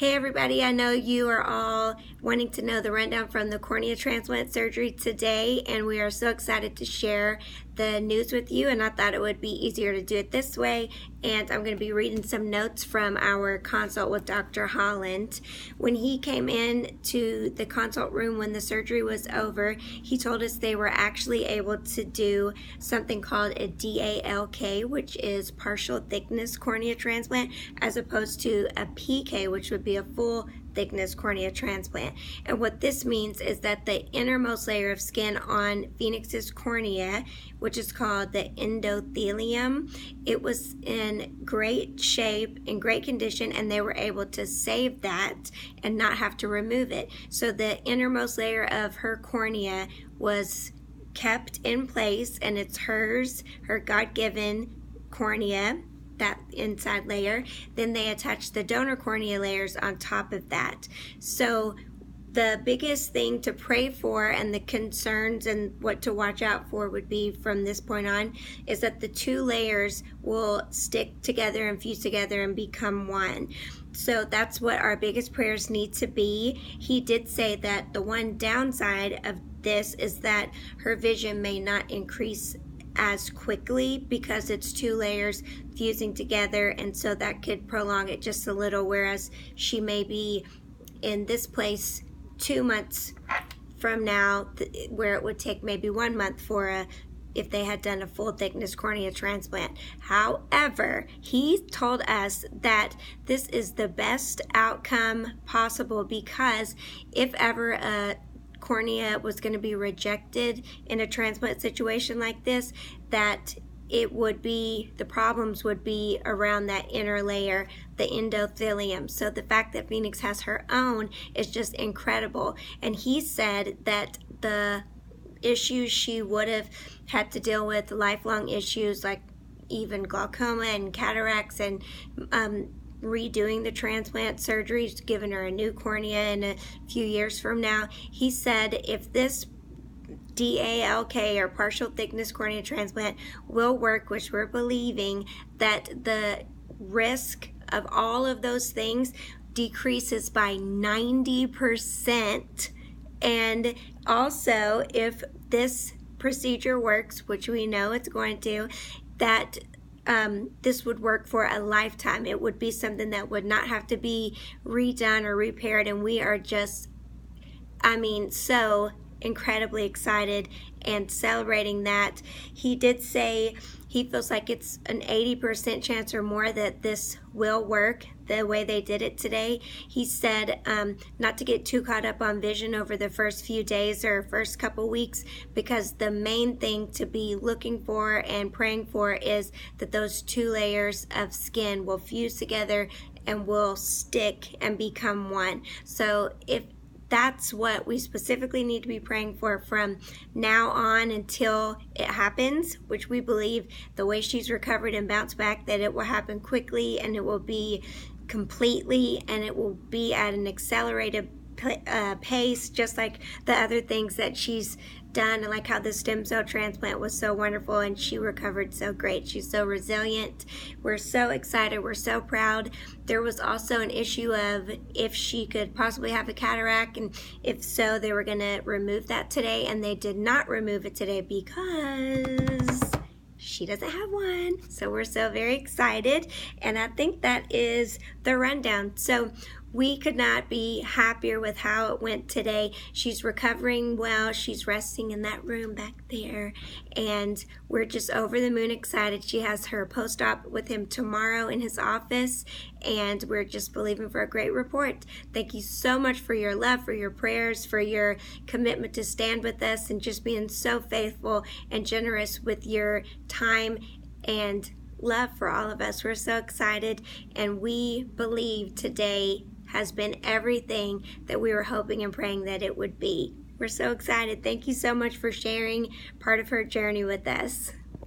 Hey everybody, I know you are all wanting to know the rundown from the cornea transplant surgery today, and we are so excited to share the news with you, and I thought it would be easier to do it this way. And I'm going to be reading some notes from our consult with Dr. Holland. When he came in to the consult room when the surgery was over, he told us they were actually able to do something called a DALK, which is partial thickness cornea transplant, as opposed to a PK, which would be a full thickness cornea transplant. And what this means is that the innermost layer of skin on Phoenix's cornea, which is called the endothelium, it was in great shape, in great condition, and they were able to save that and not have to remove it. So the innermost layer of her cornea was kept in place, and it's hers, her God-given cornea, that inside layer. Then they attach the donor cornea layers on top of that. So the biggest thing to pray for and the concerns and what to watch out for would be from this point on is that the two layers will stick together and fuse together and become one. So that's what our biggest prayers need to be. He did say that the one downside of this is that her vision may not increase as quickly because it's two layers fusing together, and so that could prolong it just a little, whereas she may be in this place 2 months from now, where it would take maybe 1 month for if they had done a full thickness cornea transplant. However, he told us that this is the best outcome possible, because if ever a cornea was going to be rejected in a transplant situation like this, that it would be, the problems would be around that inner layer, the endothelium. So the fact that Phoenix has her own is just incredible. And he said that the issues she would have had to deal with, lifelong issues like even glaucoma and cataracts, and redoing the transplant surgeries, giving her a new cornea in a few years from now. He said if this DALK, or partial thickness cornea transplant, will work, which we're believing, that the risk of all of those things decreases by 90%. And also, if this procedure works, which we know it's going to, that this would work for a lifetime. It would be something that would not have to be redone or repaired, and we are just, so incredibly excited and celebrating that. He did say he feels like it's an 80% chance or more that this will work the way they did it today. He said not to get too caught up on vision over the first few days or first couple weeks, because the main thing to be looking for and praying for is that those two layers of skin will fuse together and will stick and become one. So if that's what we specifically need to be praying for from now on until it happens, which we believe the way she's recovered and bounced back, that it will happen quickly, and it will be completely, and it will be at an accelerated pace, just like the other things that she's done, and like how the stem cell transplant was so wonderful and she recovered so great. She's so resilient. We're so excited. We're so proud. There was also an issue of if she could possibly have a cataract, and if so, they were going to remove that today, and they did not remove it today because she doesn't have one. So we're so very excited, and I think that is the rundown. So we could not be happier with how it went today. She's recovering well. She's resting in that room back there, and we're just over the moon excited. She has her post-op with him tomorrow in his office, and we're just believing for a great report. Thank you so much for your love, for your prayers, for your commitment to stand with us, and just being so faithful and generous with your time and love for all of us. We're so excited, and we believe today has been everything that we were hoping and praying that it would be. We're so excited. Thank you so much for sharing part of her journey with us.